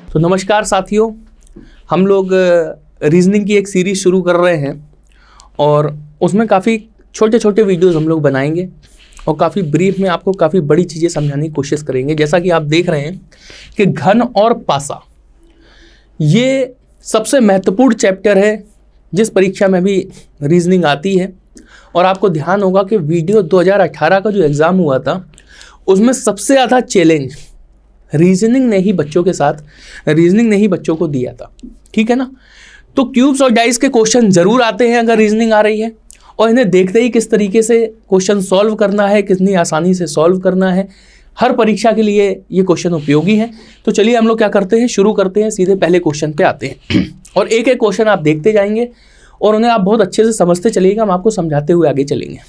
तो नमस्कार साथियों, हम लोग रीजनिंग की एक सीरीज शुरू कर रहे हैं और उसमें काफ़ी छोटे छोटे वीडियोस हम लोग बनाएंगे और काफ़ी ब्रीफ में आपको काफ़ी बड़ी चीज़ें समझाने की कोशिश करेंगे। जैसा कि आप देख रहे हैं कि घन और पासा ये सबसे महत्वपूर्ण चैप्टर है जिस परीक्षा में भी रीजनिंग आती है। और आपको ध्यान होगा कि वीडियो 2018 का जो एग्ज़ाम हुआ था उसमें सबसे ज़्यादा चैलेंज रीजनिंग ने ही बच्चों को दिया था। ठीक है ना। तो क्यूब्स और डाइस के क्वेश्चन ज़रूर आते हैं अगर रीजनिंग आ रही है, और इन्हें देखते ही किस तरीके से क्वेश्चन सॉल्व करना है, कितनी आसानी से सॉल्व करना है, हर परीक्षा के लिए ये क्वेश्चन उपयोगी है। तो चलिए हम लोग क्या करते हैं, शुरू करते हैं, सीधे पहले क्वेश्चन पे आते हैं और एक एक क्वेश्चन आप देखते जाएंगे और उन्हें आप बहुत अच्छे से समझते चलिएगा। हम आपको समझाते हुए आगे चलेंगे।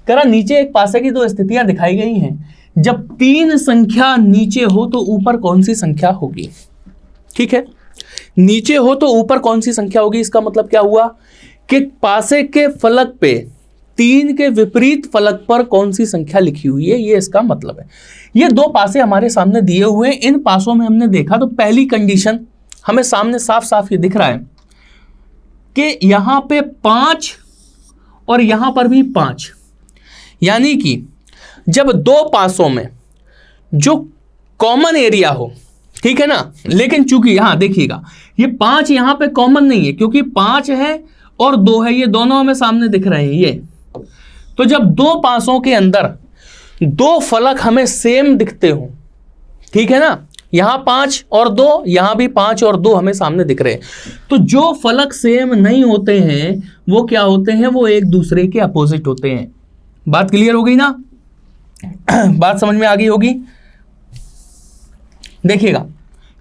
कह रहा नीचे एक पासे की दो स्थितियां दिखाई गई हैं। जब 3 संख्या नीचे हो तो ऊपर कौन सी संख्या होगी। ठीक है, नीचे हो तो ऊपर कौन सी संख्या होगी। इसका मतलब क्या हुआ कि पासे के फलक पे 3 के विपरीत फलक पर कौन सी संख्या लिखी हुई है, ये इसका मतलब है। ये 2 पासे हमारे सामने दिए हुए हैं। इन पासों में हमने देखा तो पहली कंडीशन हमें सामने साफ साफ ये दिख रहा है कि यहां पे 5 और यहां पर भी 5, यानी कि जब 2 पासों में जो कॉमन एरिया हो, ठीक है ना, लेकिन चूंकि यहां देखिएगा ये 5 यहां पे कॉमन नहीं है क्योंकि 5 है और 2 है, ये दोनों हमें सामने दिख रहे हैं ये। तो जब 2 पासों के अंदर 2 फलक हमें सेम दिखते हो, ठीक है ना, यहां 5 और 2, यहां भी 5 और 2 हमें सामने दिख रहे हैं, तो जो फलक सेम नहीं होते हैं वो क्या होते हैं, वो एक दूसरे के अपोजिट होते हैं। बात क्लियर हो गई ना, बात समझ में आ गई होगी। देखिएगा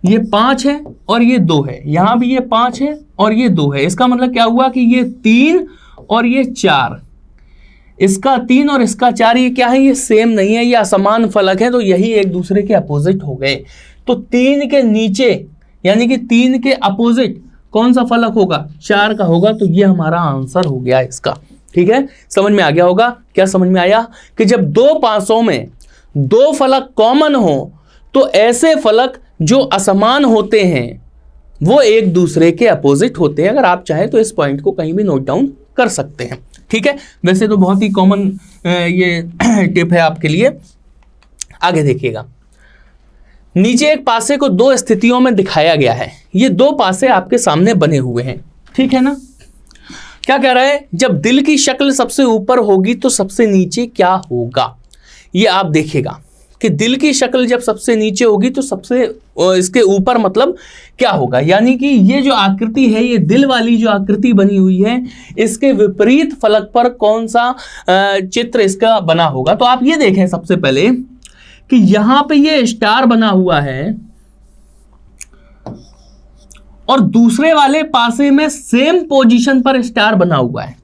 ये 5 है और ये 2 है, यहां भी ये 5 है और ये 2 है। इसका मतलब क्या हुआ कि ये 3 और ये 4, इसका 3 और इसका 4 ये क्या है, ये सेम नहीं है, ये असमान फलक है, तो यही एक दूसरे के अपोजिट हो गए। तो 3 के नीचे यानी कि 3 के अपोजिट कौन सा फलक होगा, 4 का होगा। तो ये हमारा आंसर हो गया इसका। ठीक है, समझ में आ गया होगा। क्या समझ में आया कि जब 2 पासों में 2 फलक कॉमन हो तो ऐसे फलक जो असमान होते हैं वो एक दूसरे के अपोजिट होते हैं। अगर आप चाहें तो इस पॉइंट को कहीं भी नोट डाउन कर सकते हैं। ठीक है, वैसे तो बहुत ही कॉमन ये टिप है आपके लिए। आगे देखिएगा, नीचे एक पासे को 2 स्थितियों में दिखाया गया है। ये 2 पासे आपके सामने बने हुए हैं, ठीक है ना। क्या कह रहा है, जब दिल की शक्ल सबसे ऊपर होगी तो सबसे नीचे क्या होगा। ये आप देखिएगा कि दिल की शक्ल जब सबसे नीचे होगी तो सबसे इसके ऊपर मतलब क्या होगा, यानी कि ये जो आकृति है, ये दिल वाली जो आकृति बनी हुई है, इसके विपरीत फलक पर कौन सा चित्र इसका बना होगा। तो आप ये देखें सबसे पहले कि यहां पे ये स्टार बना हुआ है और दूसरे वाले पासे में सेम पोजीशन पर स्टार बना हुआ है,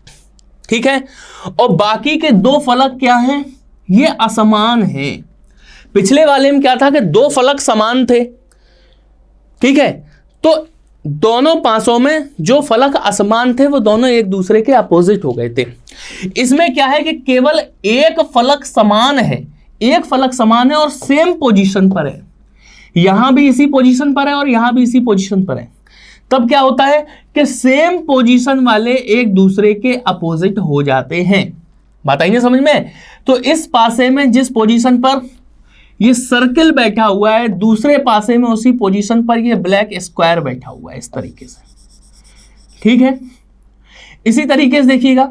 ठीक है। और बाकी के 2 फलक क्या हैं, ये असमान हैं। पिछले वाले में क्या था कि 2 फलक समान थे, ठीक है, तो दोनों पासों में जो फलक असमान थे वो दोनों एक दूसरे के अपोजिट हो गए थे। इसमें क्या है कि केवल एक फलक समान है, एक फलक समान है और सेम पोजीशन पर है। यहां भी इसी पोजीशन पर है और यहां भी इसी पोजीशन पर है। तब क्या होता है कि सेम पोजीशन वाले एक दूसरे के अपोजिट हो जाते हैं। बात आई ना समझ में। तो इस पासे में जिस पोजीशन पर ये सर्कल बैठा हुआ है, दूसरे पासे में उसी पोजीशन पर ये ब्लैक स्क्वायर बैठा हुआ है, इस तरीके से, ठीक है। इसी तरीके से देखिएगा,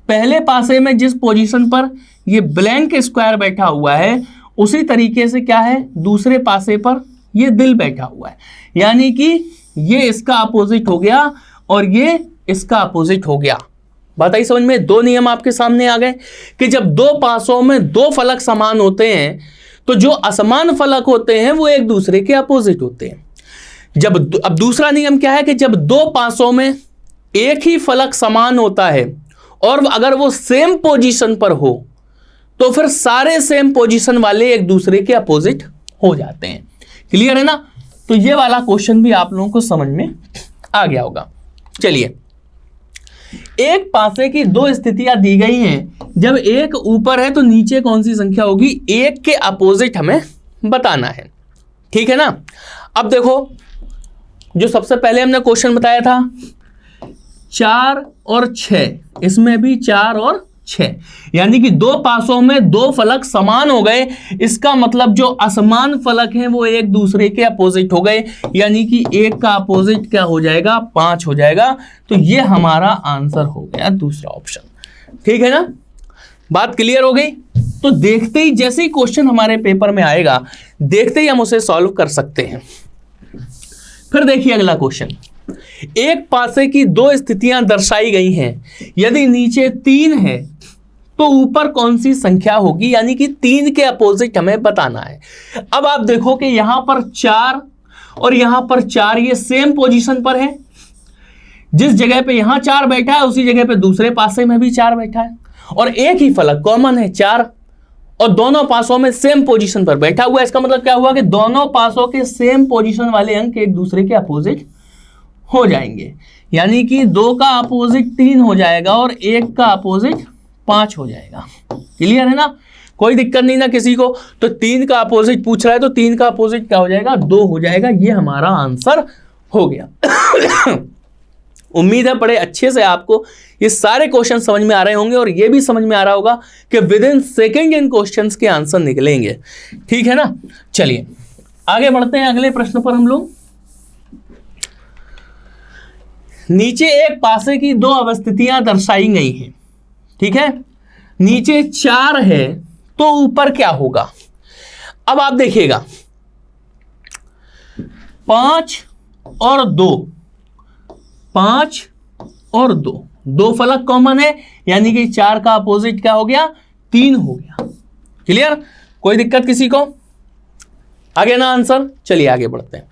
पहले पासे में जिस पोजीशन पर ये ब्लैंक स्क्वायर बैठा हुआ है उसी तरीके से क्या है, दूसरे पासे पर ये दिल बैठा हुआ है, यानी कि ये इसका अपोजिट हो गया और ये इसका अपोजिट हो गया। बात आई समझ में। 2 नियम आपके सामने आ गए कि जब 2 पासों में 2 फलक समान होते हैं तो जो असमान फलक होते हैं वो एक दूसरे के अपोजिट होते हैं। अब दूसरा नियम क्या है कि जब 2 पासों में एक ही फलक समान होता है और अगर वो सेम पोजीशन पर हो तो फिर सारे सेम पोजीशन वाले एक दूसरे के अपोजिट हो जाते हैं। क्लियर है ना। तो ये वाला क्वेश्चन भी आप लोगों को समझ में आ गया होगा। चलिए, एक पासे की 2 स्थितियां दी गई हैं। जब एक ऊपर है तो नीचे कौन सी संख्या होगी, एक के अपोजिट हमें बताना है। ठीक है ना। अब देखो, जो सबसे पहले हमने क्वेश्चन बताया था 4 और 6, इसमें भी 4 और 6, यानी कि दो पासों में दो फलक समान हो गए। इसका मतलब जो असमान फलक हैं वो एक दूसरे के अपोजिट हो गए, यानी कि एक का अपोजिट क्या हो जाएगा, 5 हो जाएगा। तो ये हमारा आंसर हो गया दूसरा ऑप्शन। ठीक है ना, बात क्लियर हो गई। तो देखते ही, जैसे ही क्वेश्चन हमारे पेपर में आएगा, देखते ही हम उसे सॉल्व कर सकते हैं। फिर देखिए अगला क्वेश्चन, एक पासे की दो स्थितियां दर्शाई गई हैं, यदि नीचे 3 है तो ऊपर कौन सी संख्या होगी, यानी कि 3 के अपोजिट हमें बताना है। अब आप देखो कि यहां पर 4 और यहां पर 4 ये सेम पोजीशन पर है। जिस जगह पे यहां 4 बैठा है उसी जगह पे दूसरे पासे में भी 4 बैठा है, और एक ही फलक कॉमन है 4, और दोनों पासों में सेम पोजीशन पर बैठा हुआ है। इसका मतलब क्या हुआ कि दोनों पासों के सेम पोजीशन वाले अंक एक दूसरे के अपोजिट हो जाएंगे, यानी कि 2 का अपोजिट 3 हो जाएगा और 1 का अपोजिट 5 हो जाएगा। क्लियर है ना, कोई दिक्कत नहीं ना किसी को। तो 3 का अपोजिट पूछ रहा है तो 3 का अपोजिट क्या हो जाएगा, 2 हो जाएगा। ये हमारा आंसर हो गया। उम्मीद है बड़े अच्छे से आपको ये सारे क्वेश्चन समझ में आ रहे होंगे, और ये भी समझ में आ रहा होगा कि with in second in questions के आंसर निकलेंगे। ठीक है ना, चलिए आगे बढ़ते हैं अगले प्रश्न पर हम लोग। नीचे एक पासे की दो अवस्थितियां दर्शाई गई हैं, ठीक है। नीचे 4 है तो ऊपर क्या होगा। अब आप देखिएगा 5 और 2, 5 और 2, दो फलक कॉमन है, यानी कि 4 का अपोजिट क्या हो गया, 3 हो गया। क्लियर, कोई दिक्कत किसी को, आगे ना आंसर। चलिए आगे बढ़ते हैं।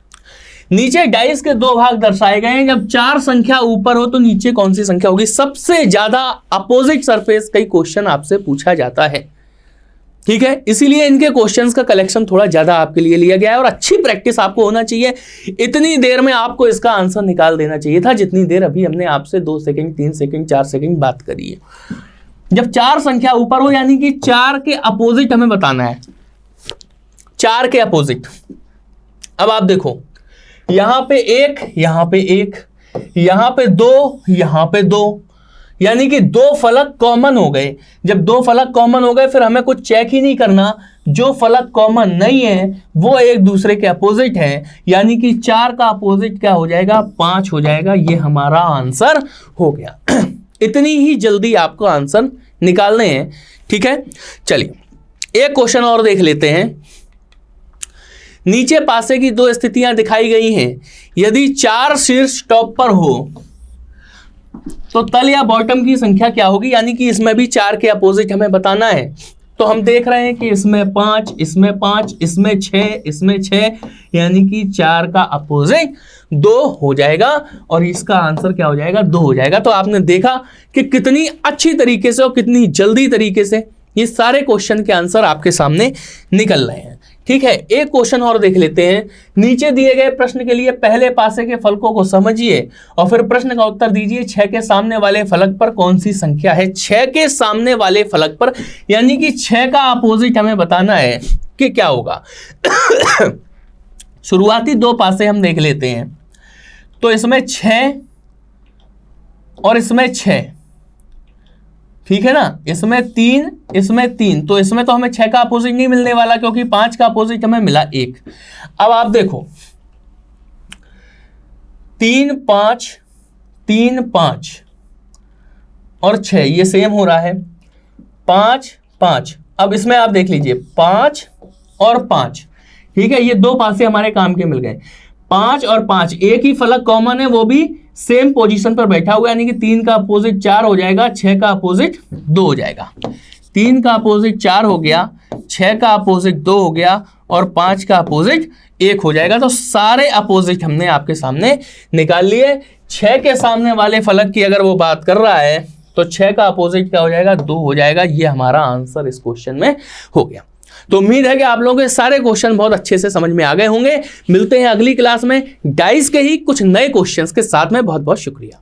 नीचे डाइस के दो भाग दर्शाए गए हैं, जब 4 संख्या ऊपर हो तो नीचे कौन सी संख्या होगी। सबसे ज्यादा अपोजिट सरफेस कई क्वेश्चन आपसे पूछा जाता है, ठीक है, इसीलिए इनके क्वेश्चंस का कलेक्शन थोड़ा ज्यादा आपके लिए लिया गया है, और अच्छी प्रैक्टिस आपको होना चाहिए। इतनी देर में आपको इसका आंसर निकाल देना चाहिए था जितनी देर अभी हमने आपसे 2 सेकंड 3 सेकंड 4 सेकंड बात करी है। जब 4 संख्या ऊपर हो, यानी कि 4 के अपोजिट हमें बताना है, 4 के अपोजिट। अब आप देखो यहां पे 1, यहां पे 1, यहां पे 2, यहां पे 2, यानी कि 2 फलक कॉमन हो गए। जब 2 फलक कॉमन हो गए फिर हमें कुछ चेक ही नहीं करना, जो फलक कॉमन नहीं है वो एक दूसरे के अपोजिट है, यानी कि 4 का अपोजिट क्या हो जाएगा, 5 हो जाएगा। ये हमारा आंसर हो गया। इतनी ही जल्दी आपको आंसर निकालने हैं, ठीक है। चलिए एक क्वेश्चन और देख लेते हैं। नीचे पासे की दो स्थितियां दिखाई गई हैं, यदि 4 शीर्ष टॉप पर हो तो तल या बॉटम की संख्या क्या होगी, यानी कि इसमें भी 4 के अपोजिट हमें बताना है। तो हम देख रहे हैं कि इसमें 5, इसमें 5, इसमें 6, इसमें 6, यानी कि 4 का अपोजिट 2 हो जाएगा, और इसका आंसर क्या हो जाएगा, 2 हो जाएगा। तो आपने देखा कि कितनी अच्छी तरीके से और कितनी जल्दी तरीके से ये सारे क्वेश्चन के आंसर आपके सामने निकल रहे हैं, ठीक है। एक क्वेश्चन और देख लेते हैं। नीचे दिए गए प्रश्न के लिए पहले पासे के फलकों को समझिए और फिर प्रश्न का उत्तर दीजिए। 6 के सामने वाले फलक पर कौन सी संख्या है। 6 के सामने वाले फलक पर, यानी कि 6 का अपोजिट हमें बताना है कि क्या होगा। शुरुआती 2 पासे हम देख लेते हैं। तो इसमें 6 और इसमें 6, ठीक है ना, इसमें 3, इसमें 3, तो इसमें तो हमें 6 का अपोजिट नहीं मिलने वाला, क्योंकि 5 का अपोजिट हमें मिला 1। अब आप देखो 3 5 3 5 और 6 ये सेम हो रहा है, 5 5। अब इसमें आप देख लीजिए 5 और 5, ठीक है, ये 2 पासे हमारे काम के मिल गए। 5 और 5 एक ही फलक कॉमन है, वो भी सेम पोजीशन पर बैठा हुआ, यानी कि 3 का अपोजिट 4 हो जाएगा, 6 का अपोजिट 2 हो जाएगा। 3 का अपोजिट 4 हो गया, 6 का अपोजिट 2 हो गया, और 5 का अपोजिट 1 हो जाएगा। तो सारे अपोजिट हमने आपके सामने निकाल लिए। 6 के सामने वाले फलक की अगर वो बात कर रहा है तो 6 का अपोजिट क्या हो जाएगा, 2 हो जाएगा। ये हमारा आंसर इस क्वेश्चन में हो गया। तो उम्मीद है कि आप लोगों के सारे क्वेश्चन बहुत अच्छे से समझ में आ गए होंगे। मिलते हैं अगली क्लास में डाइस के ही कुछ नए क्वेश्चंस के साथ में। बहुत बहुत शुक्रिया।